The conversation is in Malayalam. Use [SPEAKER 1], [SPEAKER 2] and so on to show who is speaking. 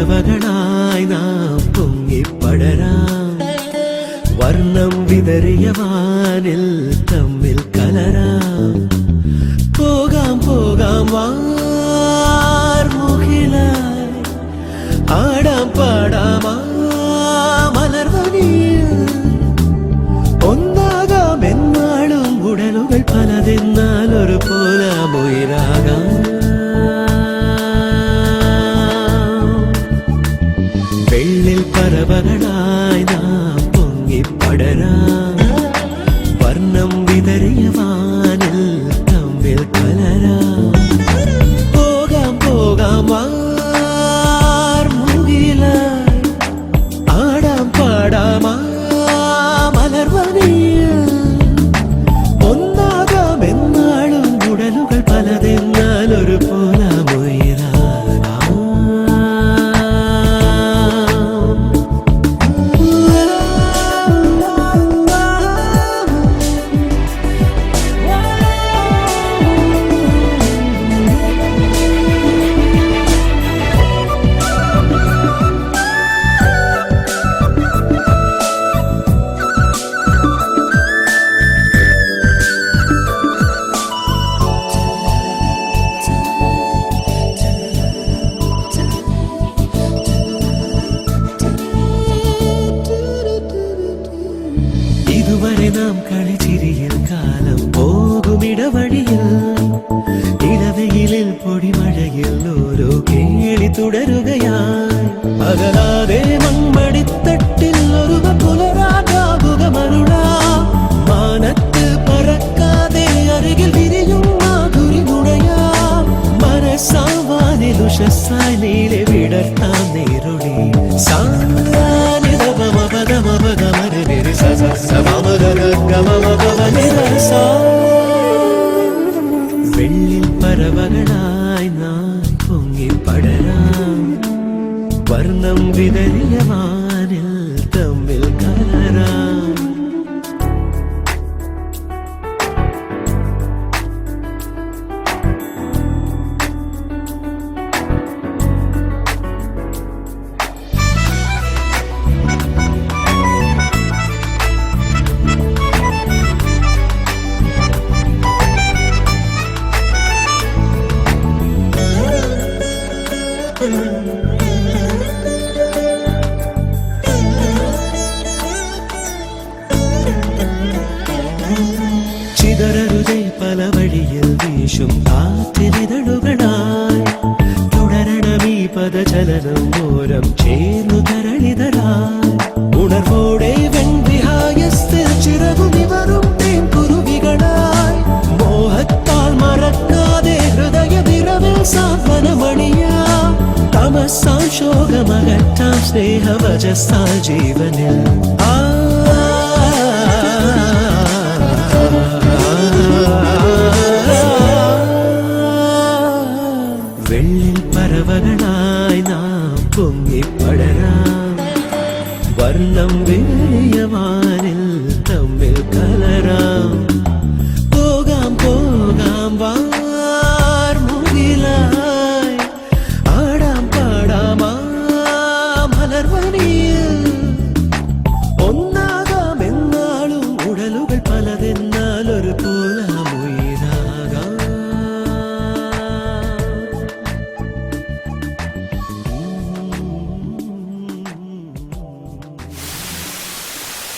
[SPEAKER 1] പറവകളായി നാം പൊങ്ങിപ്പടരാം. വർണ്ണം വിതറിയ വാനിൽ തമ്മിൽ കലരാം. പോകാം പോകാം വാർമുകിലായി, ആടാം പാടാം മലർവനിയിൽ. ഒന്നാകാം എന്നാളും ഉടലുകൾ പലതെന്നാൽ ഒരു പോലാമൊയിലാകാം. വെള്ളിൽ പറവകളായി നാം പൊങ്ങിപ്പടരാം. വർണ്ണം വിതറിയ വാനിൽ തമ്മിൽ കലരാം. പോകാം പോകാം വാർമുകിലായി, ആടാം പാടാം മലർവനിയിൽ. ഒന്നാകാം എന്നാളും ഉടലുകൾ പലതെന്നാൽ ഒരു പോലാമൊയിലാകാം. ഇതുവരെ നാം കളിച്ചിരിയിൽ കാലം പോകുമിടവഴിയിൽ. ഇടവെയിലിൽ പൊടിമഴയിൽ ഓരോ കേളി തുടരുകയായി. അകലാതെ മൺമടിത്തട്ടിൽ ഒരു പുലരാകാവുകമരുളാ. മാനത്ത് പറക്കാതെ അരികിൽ വിരിയും മാധുരി നുണയാം. മനസ്സാവാനിൽ ഉഷസ്സായി നീലെ വിടർത്താൻ നേരുളി. വെള്ളിൽ പറവകളായി നാം പൊങ്ങിപ്പടരാം. വർണ്ണം വിതറിയ വാനിൽ തമ്മിൽ കലരാം. ചിതറരുതേ പല വഴിയിൽ വീശും കാറ്റിലിതളുകളായി. തുടരണമീ പദചലനം ഓരം ചേർന്നു ധരണിതരായി. ഉണർവോടെ വെൺവിഹായസ്ഥിൽ ചിറകുമിവറും തേൻകുരുവികളായി. മോഹത്താൽ മറക്കാതെ ഹൃദയ വിരവിൽ സാന്ത്വനമണിയാം. തമസാം ശോകമകറ്റാം സ്നേഹവചസ്സാൽ ജീവനിൽ. വെള്ളിൽ പറവകളായി നാം പൊങ്ങിപ്പടരാം. വർണ്ണം വിതറിയ വാനിൽ തമ്മിൽ കലരാം. പോകാം പോകാം വാർമുകിലായി,